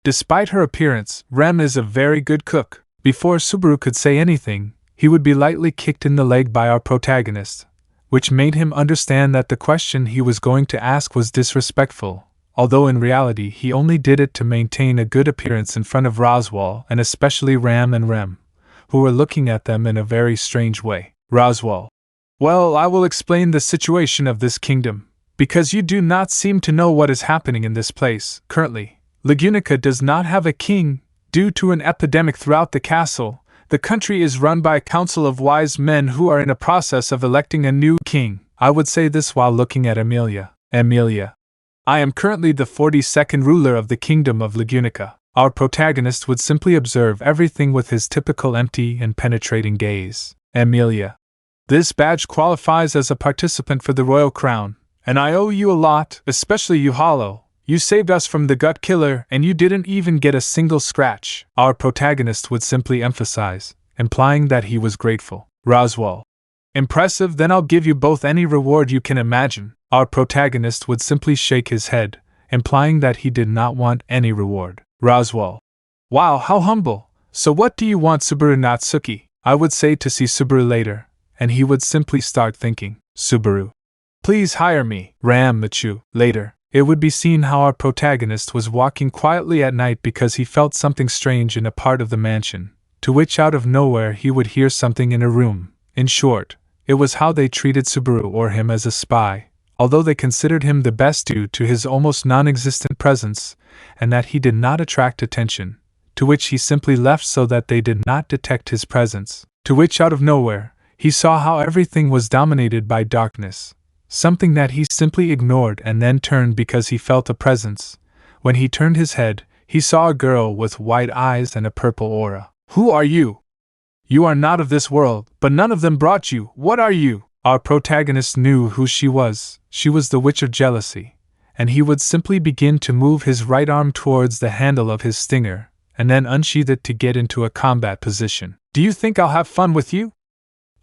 Despite her appearance, Rem is a very good cook. Before Subaru could say anything, he would be lightly kicked in the leg by our protagonist, which made him understand that the question he was going to ask was disrespectful, although in reality he only did it to maintain a good appearance in front of Roswell and especially Ram and Rem, who were looking at them in a very strange way. Roswell. Well, I will explain the situation of this kingdom, because you do not seem to know what is happening in this place. Currently, Lagunica does not have a king. Due to an epidemic throughout the castle, the country is run by a council of wise men who are in a process of electing a new king. I would say this while looking at Amelia. Amelia. I am currently the 42nd ruler of the kingdom of Lagunica. Our protagonist would simply observe everything with his typical empty and penetrating gaze. Amelia. This badge qualifies as a participant for the royal crown, and I owe you a lot, especially you, Hollow. You saved us from the gut killer and you didn't even get a single scratch. Our protagonist would simply emphasize, implying that he was grateful. Roswell. Impressive, then I'll give you both any reward you can imagine. Our protagonist would simply shake his head, implying that he did not want any reward. Roswell. Wow, how humble. So what do you want, Subaru Natsuki? I would say to see Subaru later, and he would simply start thinking, Subaru. Please hire me. Ram Machu. Later. It would be seen how our protagonist was walking quietly at night because he felt something strange in a part of the mansion, to which out of nowhere he would hear something in a room. In short, it was how they treated Subaru or him as a spy, although they considered him the best due to his almost non-existent presence, and that he did not attract attention, to which he simply left so that they did not detect his presence, to which out of nowhere, he saw how everything was dominated by darkness. Something that he simply ignored and then turned because he felt a presence. When he turned his head, he saw a girl with white eyes and a purple aura. Who are you? You are not of this world, but none of them brought you. What are you? Our protagonist knew who she was. She was the Witch of Jealousy, and he would simply begin to move his right arm towards the handle of his stinger, and then unsheath it to get into a combat position. Do you think I'll have fun with you?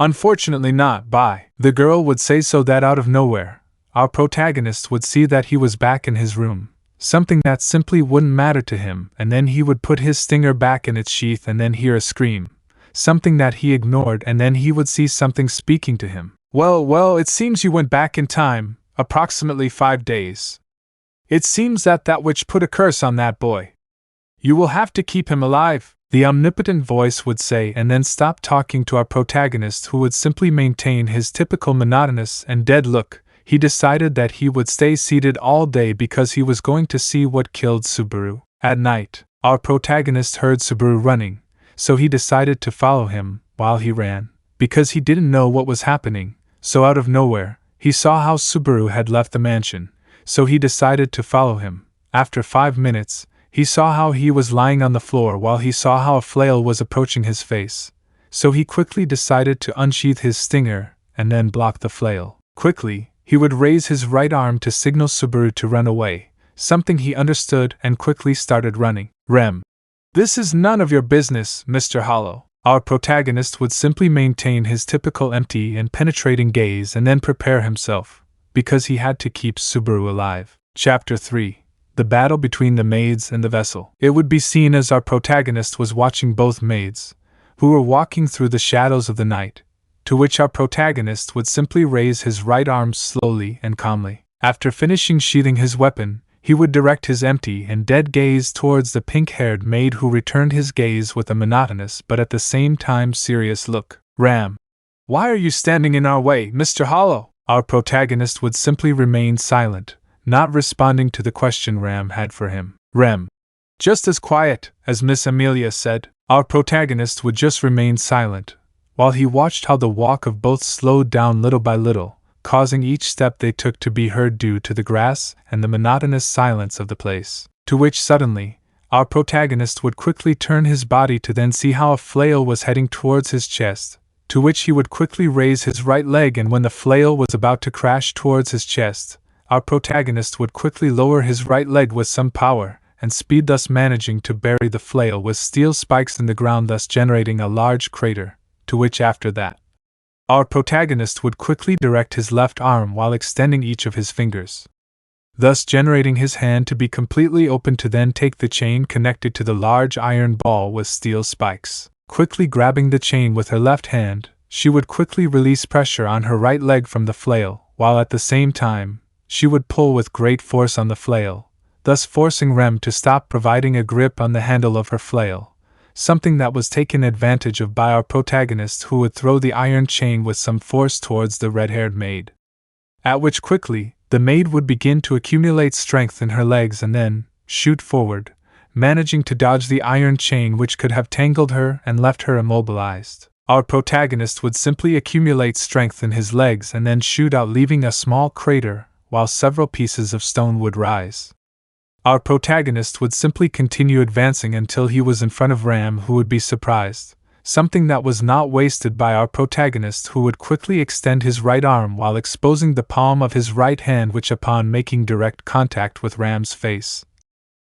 Unfortunately not, bye. The girl would say so that out of nowhere, our protagonist would see that he was back in his room, something that simply wouldn't matter to him, and then he would put his stinger back in its sheath and then hear a scream, something that he ignored, and then he would see something speaking to him. Well, it seems you went back in time, approximately 5 days. It seems that witch put a curse on that boy. You will have to keep him alive. The omnipotent voice would say, and then stop talking to our protagonist, who would simply maintain his typical monotonous and dead look. He decided that he would stay seated all day because he was going to see what killed Subaru. At night, our protagonist heard Subaru running, so he decided to follow him while he ran, because he didn't know what was happening. So out of nowhere, he saw how Subaru had left the mansion, so he decided to follow him. After 5 minutes, he saw how he was lying on the floor while he saw how a flail was approaching his face, so he quickly decided to unsheath his stinger and then block the flail. Quickly, he would raise his right arm to signal Subaru to run away, something he understood, and quickly started running. Rem. This is none of your business, Mr. Hollow. Our protagonist would simply maintain his typical empty and penetrating gaze and then prepare himself, because he had to keep Subaru alive. Chapter 3. The battle between the maids and the vessel. It would be seen as our protagonist was watching both maids, who were walking through the shadows of the night, to which our protagonist would simply raise his right arm slowly and calmly. After finishing sheathing his weapon, he would direct his empty and dead gaze towards the pink-haired maid, who returned his gaze with a monotonous but at the same time serious look. Ram. Why are you standing in our way, Mr. Hollow? Our protagonist would simply remain silent, not responding to the question Ram had for him. Rem. Just as quiet, as Miss Amelia said. Our protagonist would just remain silent, while he watched how the walk of both slowed down little by little, causing each step they took to be heard due to the grass and the monotonous silence of the place. To which suddenly, our protagonist would quickly turn his body to then see how a flail was heading towards his chest, to which he would quickly raise his right leg, and when the flail was about to crash towards his chest, our protagonist would quickly lower his right leg with some power and speed, thus managing to bury the flail with steel spikes in the ground, thus generating a large crater, to which after that, our protagonist would quickly direct his left arm while extending each of his fingers. thus generating his hand to be completely open to then take the chain connected to the large iron ball with steel spikes. Quickly grabbing the chain with her left hand, she would quickly release pressure on her right leg from the flail, while at the same time, she would pull with great force on the flail, thus forcing Rem to stop providing a grip on the handle of her flail, something that was taken advantage of by our protagonist, who would throw the iron chain with some force towards the red-haired maid. At which quickly, the maid would begin to accumulate strength in her legs and then shoot forward, managing to dodge the iron chain which could have tangled her and left her immobilized. Our protagonist would simply accumulate strength in his legs and then shoot out, leaving a small crater, while several pieces of stone would rise. Our protagonist would simply continue advancing until he was in front of Ram, who would be surprised, something that was not wasted by our protagonist, who would quickly extend his right arm while exposing the palm of his right hand, which upon making direct contact with Ram's face,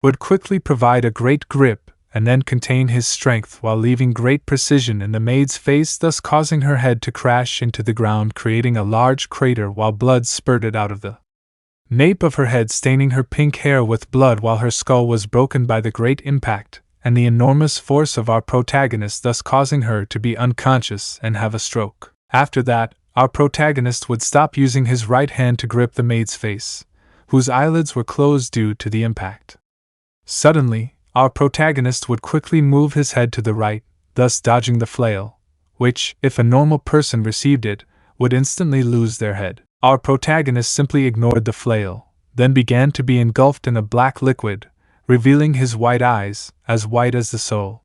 would quickly provide a great grip and then contain his strength while leaving great precision in the maid's face, thus causing her head to crash into the ground, creating a large crater while blood spurted out of the nape of her head, staining her pink hair with blood, while her skull was broken by the great impact and the enormous force of our protagonist, thus causing her to be unconscious and have a stroke. After that, our protagonist would stop using his right hand to grip the maid's face, whose eyelids were closed due to the impact. Suddenly, our protagonist would quickly move his head to the right, thus dodging the flail, which, if a normal person received it, would instantly lose their head. Our protagonist simply ignored the flail, then began to be engulfed in a black liquid, revealing his white eyes, as white as the soul.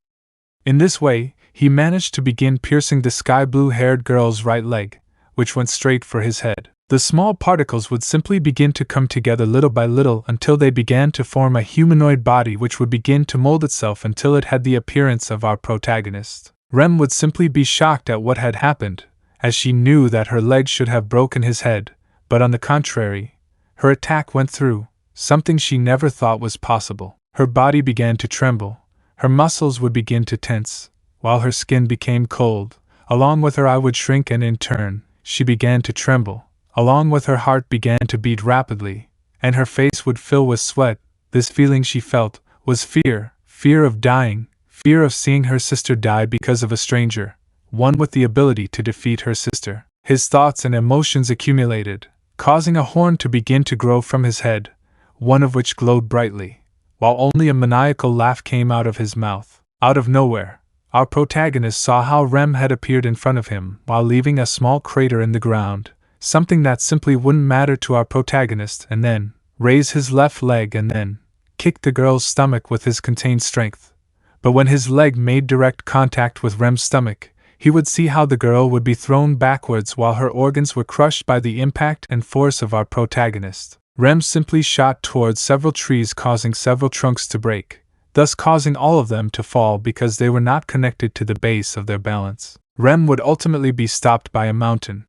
In this way, he managed to begin piercing the sky blue-haired girl's right leg, which went straight for his head. The small particles would simply begin to come together little by little until they began to form a humanoid body, which would begin to mold itself until it had the appearance of our protagonist. Rem would simply be shocked at what had happened, as she knew that her leg should have broken his head, but on the contrary, her attack went through, something she never thought was possible. Her body began to tremble, her muscles would begin to tense, while her skin became cold, along with her eye would shrink, and in turn, she began to tremble, along with her heart began to beat rapidly, and her face would fill with sweat. This feeling she felt was fear, fear of dying, fear of seeing her sister die because of a stranger, one with the ability to defeat her sister. His thoughts and emotions accumulated, causing a horn to begin to grow from his head, one of which glowed brightly, while only a maniacal laugh came out of his mouth. Out of nowhere, our protagonist saw how Rem had appeared in front of him while leaving a small crater in the ground, something that simply wouldn't matter to our protagonist, and then raise his left leg and then kick the girl's stomach with his contained strength. But when his leg made direct contact with Rem's stomach, he would see how the girl would be thrown backwards while her organs were crushed by the impact and force of our protagonist. Rem simply shot towards several trees, causing several trunks to break, thus causing all of them to fall because they were not connected to the base of their balance. Rem would ultimately be stopped by a mountain.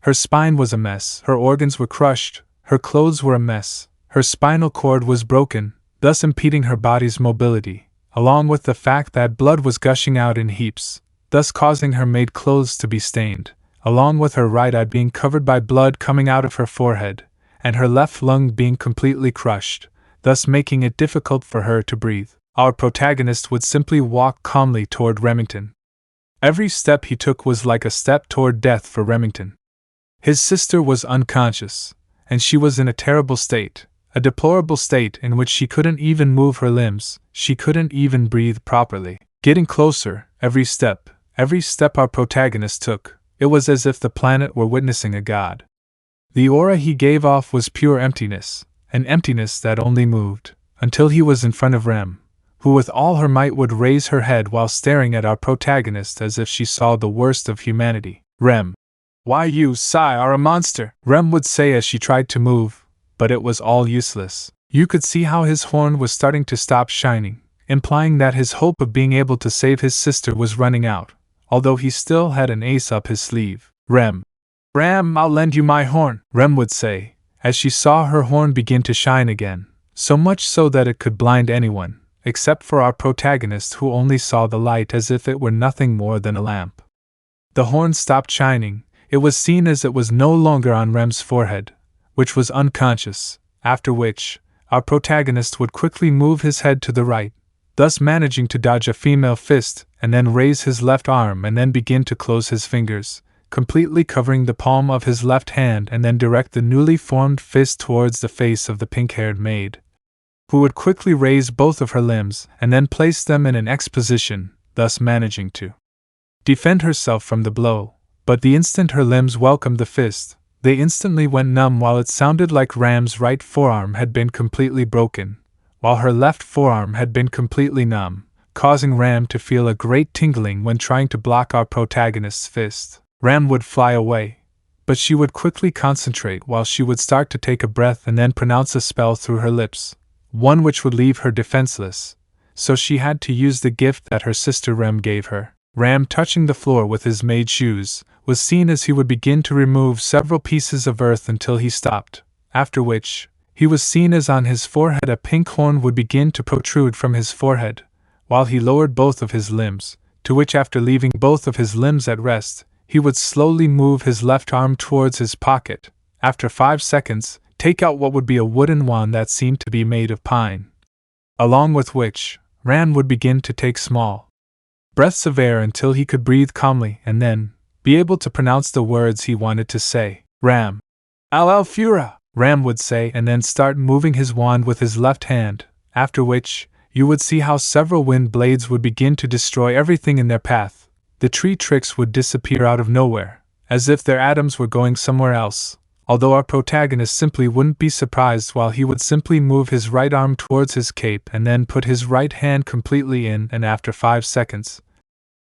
Her spine was a mess, her organs were crushed, her clothes were a mess, her spinal cord was broken, thus impeding her body's mobility, along with the fact that blood was gushing out in heaps, thus causing her maid clothes to be stained, along with her right eye being covered by blood coming out of her forehead, and her left lung being completely crushed, thus making it difficult for her to breathe. Our protagonist would simply walk calmly toward Remington. Every step he took was like a step toward death for Remington. His sister was unconscious, and she was in a terrible state, a deplorable state in which she couldn't even move her limbs, she couldn't even breathe properly. Getting closer, every step our protagonist took, it was as if the planet were witnessing a god. The aura he gave off was pure emptiness, an emptiness that only moved, until he was in front of Rem, who with all her might would raise her head while staring at our protagonist as if she saw the worst of humanity. "Rem, why you, Issei, are a monster," Rem would say as she tried to move, but it was all useless. You could see how his horn was starting to stop shining, implying that his hope of being able to save his sister was running out, although he still had an ace up his sleeve. "Rem, I'll lend you my horn," Rem would say, as she saw her horn begin to shine again, so much so that it could blind anyone, except for our protagonist, who only saw the light as if it were nothing more than a lamp. The horn stopped shining. It was seen as it was no longer on Rem's forehead, which was unconscious, after which, our protagonist would quickly move his head to the right, thus managing to dodge a female fist, and then raise his left arm and then begin to close his fingers, completely covering the palm of his left hand, and then direct the newly formed fist towards the face of the pink-haired maid, who would quickly raise both of her limbs and then place them in an X position, thus managing to defend herself from the blow. But the instant her limbs welcomed the fist, they instantly went numb, while it sounded like Ram's right forearm had been completely broken, while her left forearm had been completely numb, causing Ram to feel a great tingling when trying to block our protagonist's fist. Ram would fly away, but she would quickly concentrate while she would start to take a breath and then pronounce a spell through her lips, one which would leave her defenseless, so she had to use the gift that her sister Ram gave her. Ram, touching the floor with his maid shoes, was seen as he would begin to remove several pieces of earth until he stopped, after which, he was seen as on his forehead a pink horn would begin to protrude from his forehead, while he lowered both of his limbs, to which, after leaving both of his limbs at rest, he would slowly move his left arm towards his pocket, after 5 seconds, take out what would be a wooden wand that seemed to be made of pine, along with which, Ram would begin to take small breaths of air until he could breathe calmly and then be able to pronounce the words he wanted to say. Ram. Al-Fura, Ram would say, and then start moving his wand with his left hand, after which, you would see how several wind blades would begin to destroy everything in their path. The tree tricks would disappear out of nowhere, as if their atoms were going somewhere else, although our protagonist simply wouldn't be surprised, while he would simply move his right arm towards his cape and then put his right hand completely in, and after 5 seconds,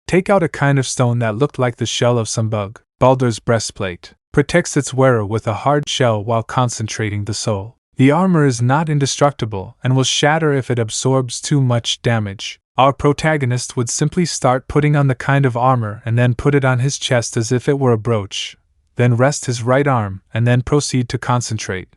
take out a kind of stone that looked like the shell of some bug. Baldur's breastplate protects its wearer with a hard shell while concentrating the soul. The armor is not indestructible and will shatter if it absorbs too much damage. Our protagonist would simply start putting on the kind of armor and then put it on his chest as if it were a brooch, then rest his right arm and then proceed to concentrate,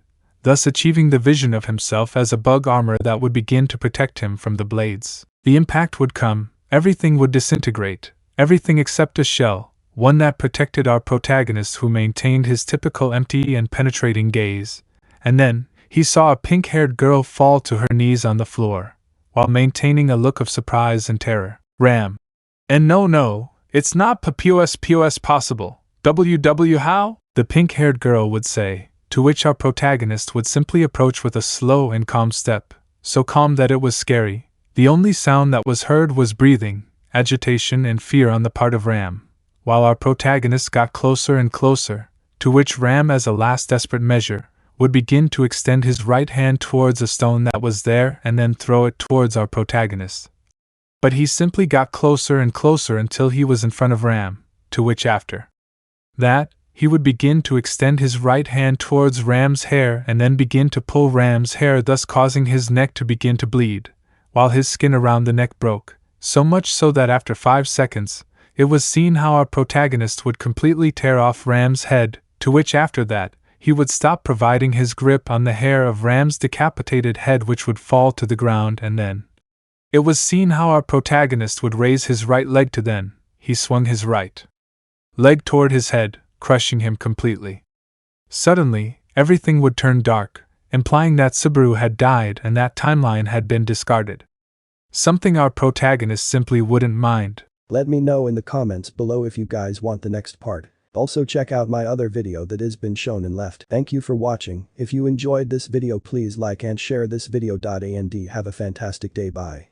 thus achieving the vision of himself as a bug armor that would begin to protect him from the blades. The impact would come, everything would disintegrate, everything except a shell, one that protected our protagonist, who maintained his typical empty and penetrating gaze, and then, he saw a pink-haired girl fall to her knees on the floor, while maintaining a look of surprise and terror. Ram. And no, it's not POS possible. WW how? The pink-haired girl would say, to which our protagonist would simply approach with a slow and calm step, so calm that it was scary. The only sound that was heard was breathing, agitation and fear on the part of Ram, while our protagonist got closer and closer, to which Ram, as a last desperate measure, would begin to extend his right hand towards a stone that was there and then throw it towards our protagonist. But he simply got closer and closer until he was in front of Ram, to which after that, he would begin to extend his right hand towards Ram's hair and then begin to pull Ram's hair, thus causing his neck to begin to bleed, while his skin around the neck broke, so much so that after 5 seconds, it was seen how our protagonist would completely tear off Ram's head, to which after that, he would stop providing his grip on the hair of Ram's decapitated head, which would fall to the ground, and then it was seen how our protagonist would raise his right leg to then, he swung his right leg toward his head, crushing him completely. Suddenly, everything would turn dark, implying that Subaru had died and that timeline had been discarded. Something our protagonist simply wouldn't mind. Let me know in the comments below if you guys want the next part. Also check out my other video that has been shown and left. Thank you for watching. If you enjoyed this video, please like and share this video. And have a fantastic day. Bye.